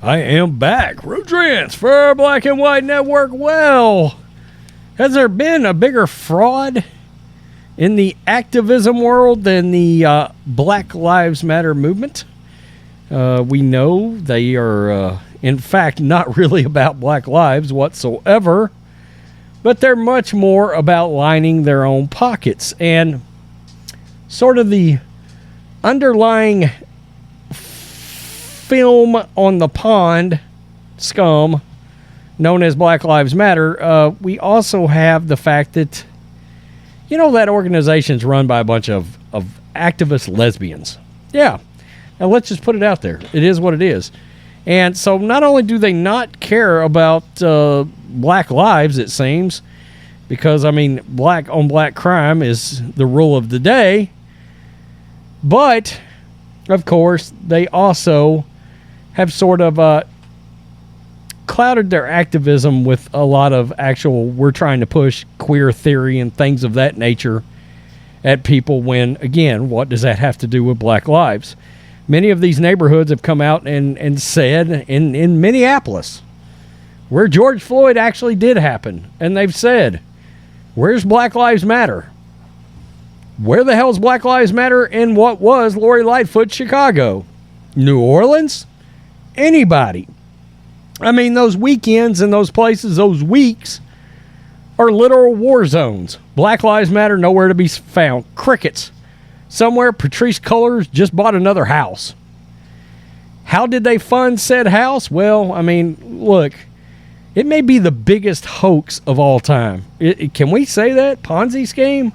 I am back. Rodrance for Black and White Network. Well, has there been a bigger fraud in the activism world than the Black Lives Matter movement? We know they are, in fact, not really about black lives whatsoever, but they're much more about lining their own pockets. And sort of the underlying film on the pond scum known as Black Lives Matter, we also have the fact that, you know, that organization's run by a bunch of activist lesbians. Yeah. Now let's just put it out there. It is what it is. And so not only do they not care about black lives, it seems, because, I mean, black on black crime is the rule of the day, but, of course, they also have sort of clouded their activism with a lot of actual, we're trying to push queer theory and things of that nature at people when, again, what does that have to do with black lives? Many of these neighborhoods have come out and said in Minneapolis, where George Floyd actually did happen, and they've said, where's Black Lives Matter? Where the hell's Black Lives Matter in what was Lori Lightfoot, Chicago? New Orleans? Anybody? I mean, those weekends and those places, those weeks, are literal war zones. Black Lives Matter, nowhere to be found. Crickets. Somewhere, Patrice Cullors just bought another house. How did they fund said house? Well, I mean, look, it may be the biggest hoax of all time. Can we say that? Ponzi scheme?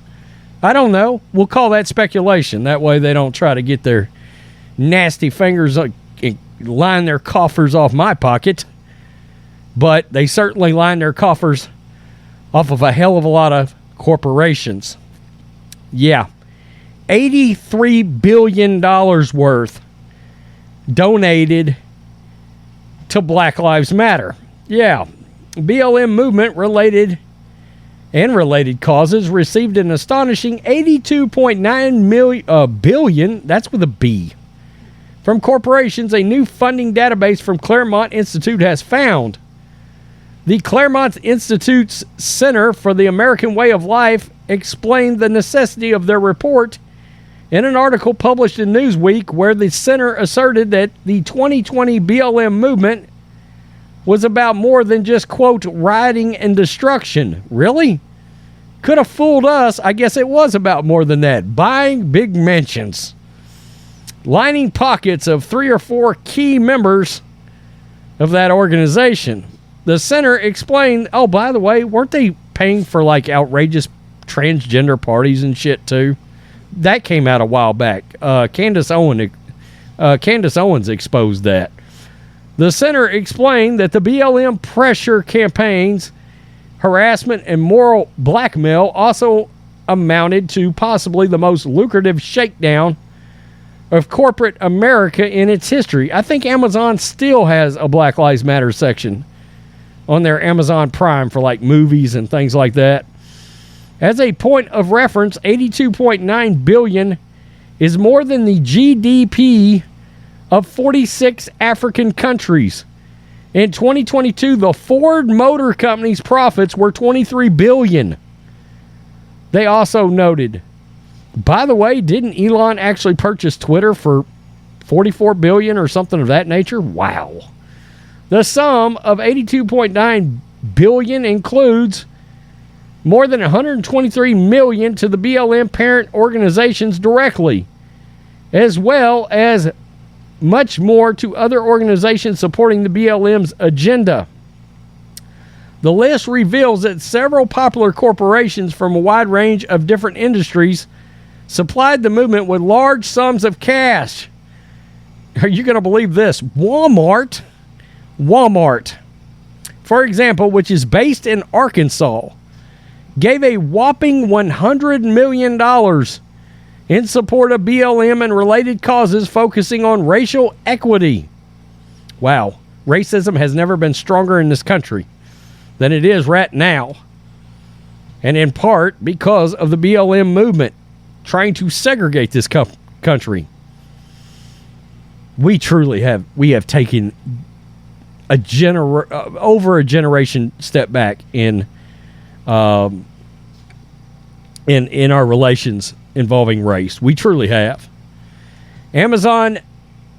I don't know. We'll call that speculation. That way they don't try to get their nasty fingers, line their coffers off my pocket. But they certainly line their coffers off of a hell of a lot of corporations. Yeah. $83 billion worth donated to Black Lives Matter. Yeah. BLM movement related causes received an astonishing $82.9 billion, that's with a B, from corporations. A new funding database from Claremont Institute has found. The Claremont Institute's Center for the American Way of Life explained the necessity of their report in an article published in Newsweek, where the center asserted that the 2020 BLM movement was about more than just, quote, rioting and destruction. Really? Could have fooled us. I guess it was about more than that. Buying big mansions, lining pockets of 3 or 4 key members of that organization. The center explained, oh, by the way, weren't they paying for like outrageous transgender parties and shit too? That came out a while back. Candace Owens exposed that. The center explained that the BLM pressure campaigns, harassment, and moral blackmail also amounted to possibly the most lucrative shakedown of corporate America in its history. I think Amazon still has a Black Lives Matter section on their Amazon Prime for like movies and things like that. As a point of reference, $82.9 billion is more than the GDP of 46 African countries. In 2022, the Ford Motor Company's profits were $23 billion. They also noted, by the way, didn't Elon actually purchase Twitter for $44 billion or something of that nature? Wow. The sum of $82.9 billion includes more than $123 million to the BLM parent organizations directly, as well as much more to other organizations supporting the BLM's agenda. The list reveals that several popular corporations from a wide range of different industries supplied the movement with large sums of cash. Are you going to believe this? Walmart, for example, which is based in Arkansas, gave a whopping $100 million in support of BLM and related causes focusing on racial equity. Wow, racism has never been stronger in this country than it is right now. And in part because of the BLM movement trying to segregate this country. We have taken over a generation step back in our relations involving race. We truly have. Amazon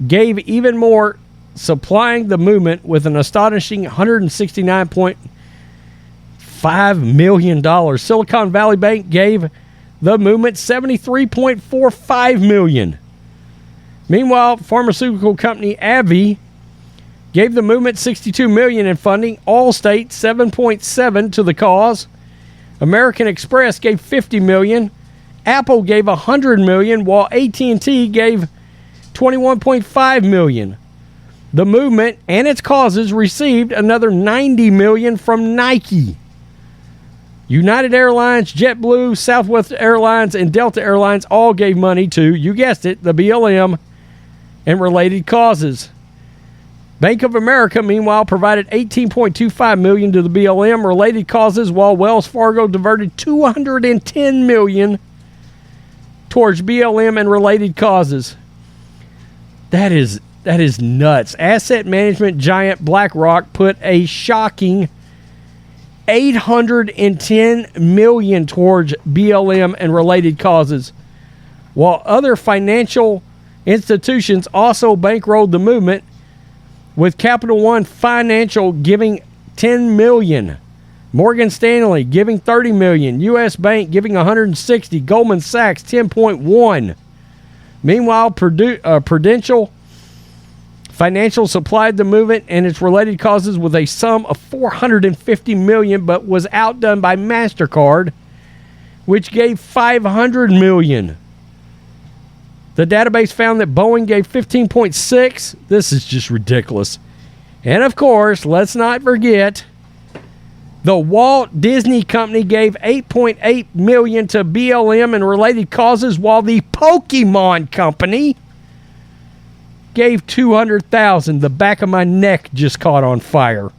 gave even more, supplying the movement with an astonishing $169.5 million. Silicon Valley Bank gave the movement $73.45 million. Meanwhile, pharmaceutical company AbbVie gave the movement $62 million in funding. Allstate $7.7 million to the cause. American Express gave $50 million. Apple gave $100 million, while AT&T gave $21.5 million. The movement and its causes received another $90 million from Nike. United Airlines, JetBlue, Southwest Airlines, and Delta Airlines all gave money to, you guessed it, the BLM and related causes. Bank of America, meanwhile, provided $18.25 million to the BLM related causes, while Wells Fargo diverted $210 million towards BLM and related causes. That is nuts. Asset management giant BlackRock put a shocking $810 million towards BLM and related causes, while other financial institutions also bankrolled the movement, with Capital One Financial giving $10 million, Morgan Stanley giving $30 million, U.S. Bank giving $160 million, Goldman Sachs $10.1 million. Meanwhile, Prudential Financial supplied the movement and its related causes with a sum of $450 million, but was outdone by MasterCard, which gave $500 million. The database found that Boeing gave $15.6 million. This is just ridiculous. And of course, let's not forget, the Walt Disney Company gave $8.8 million to BLM and related causes, while the Pokemon Company gave $200,000. The back of my neck just caught on fire.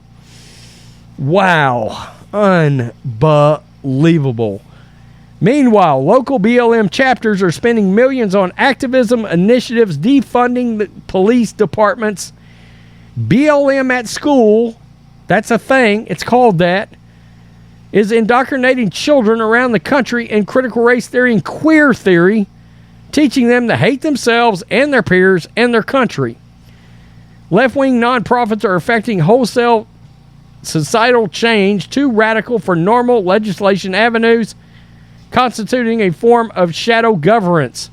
Wow. Unbelievable. Meanwhile, local BLM chapters are spending millions on activism initiatives, defunding the police departments. BLM at school, that's a thing, it's called that, is indoctrinating children around the country in critical race theory and queer theory, teaching them to hate themselves and their peers and their country. Left-wing nonprofits are affecting wholesale societal change, too radical for normal legislation avenues, constituting a form of shadow governance.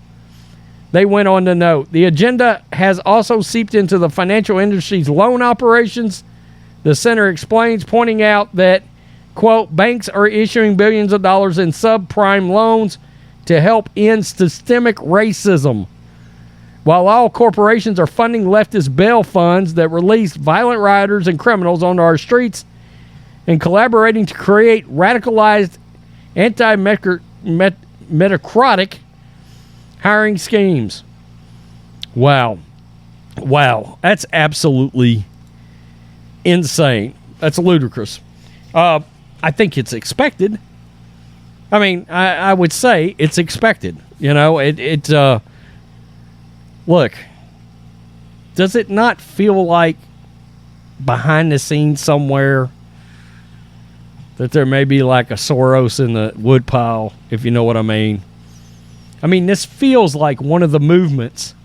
They went on to note, the agenda has also seeped into the financial industry's loan operations. The center explains, pointing out that, quote, banks are issuing billions of dollars in subprime loans to help end systemic racism, while all corporations are funding leftist bail funds that release violent rioters and criminals onto our streets and collaborating to create radicalized anti-meritocratic hiring schemes. Wow. That's absolutely insane. That's ludicrous. I think it's expected. I mean, I would say it's expected. You know, look, does it not feel like behind the scenes somewhere that there may be like a Soros in the woodpile, if you know what I mean? I mean, this feels like one of the movements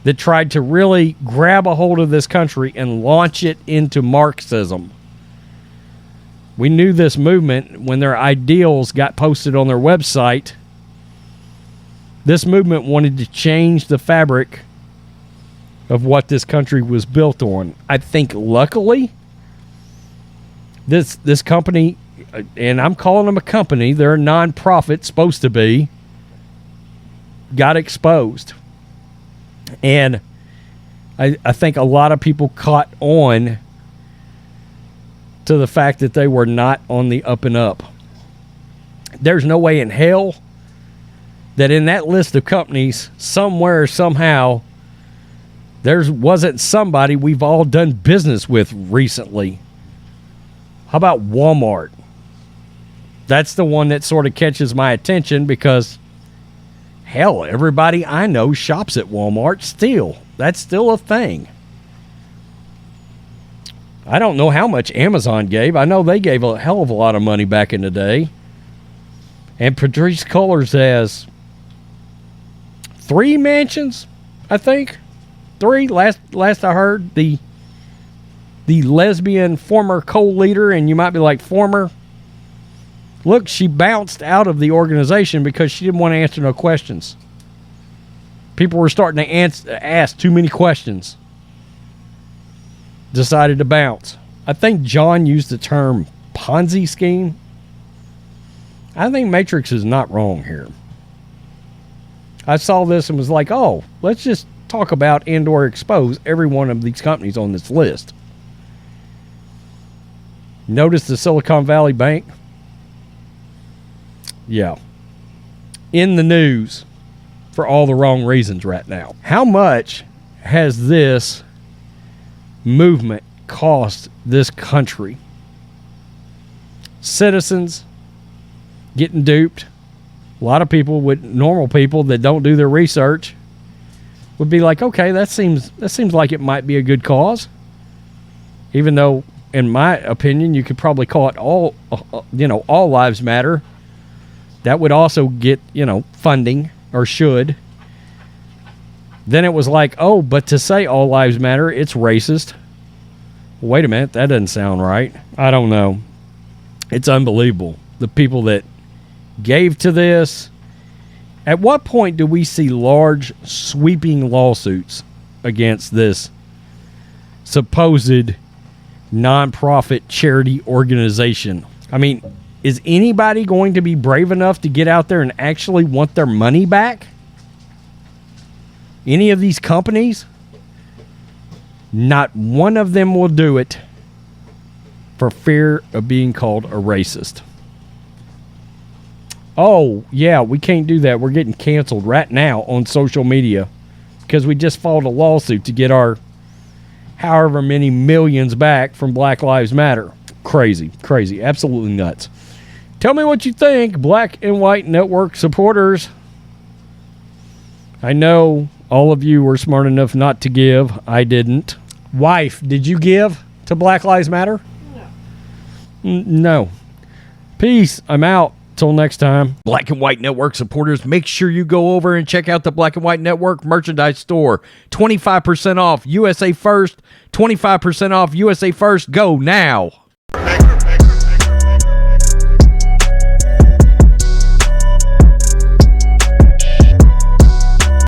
that tried to really grab a hold of this country and launch it into Marxism. We knew this movement when their ideals got posted on their website. This movement wanted to change the fabric of what this country was built on. I think luckily, this company, and I'm calling them a company, they're a non-profit, supposed to be, got exposed. And I think a lot of people caught on to the fact that they were not on the up and up. There's no way in hell that in that list of companies, somewhere, somehow, there wasn't somebody we've all done business with recently. How about Walmart? That's the one that sort of catches my attention because, hell, everybody I know shops at Walmart still. That's still a thing. I don't know how much Amazon gave. I know they gave a hell of a lot of money back in the day. And Patrisse Cullors has 3 mansions, I think. 3. Last I heard, the lesbian former co-leader, and you might be like, former? Look, she bounced out of the organization because she didn't want to answer no questions. People were starting to ask too many questions. Decided to bounce. I think John used the term Ponzi scheme. I think Matrix is not wrong here. I saw this and was like, oh, let's just talk about and/or expose every one of these companies on this list. Notice the Silicon Valley Bank? Yeah. In the news for all the wrong reasons right now. How much has this movement cost this country? Citizens getting duped. A lot of people, normal people that don't do their research, would be like, okay, that seems like it might be a good cause. Even though, in my opinion, you could probably call it all lives matter. That would also get, funding, or should. Then it was like, oh, but to say all lives matter, it's racist. Wait a minute, that doesn't sound right. I don't know. It's unbelievable. The people that gave to this. At what point do we see large, sweeping lawsuits against this supposed nonprofit charity organization? I mean, is anybody going to be brave enough to get out there and actually want their money back? Any of these companies? Not one of them will do it for fear of being called a racist. Oh, yeah, we can't do that. We're getting canceled right now on social media because we just filed a lawsuit to get our however many millions back from Black Lives Matter. Crazy, absolutely nuts. Tell me what you think, Black and White Network supporters. I know all of you were smart enough not to give. I didn't. Wife, did you give to Black Lives Matter? No. No. Peace. I'm out. Till next time. Black and White Network supporters, make sure you go over and check out the Black and White Network merchandise store. 25% off USA First. 25% off USA First. Go now.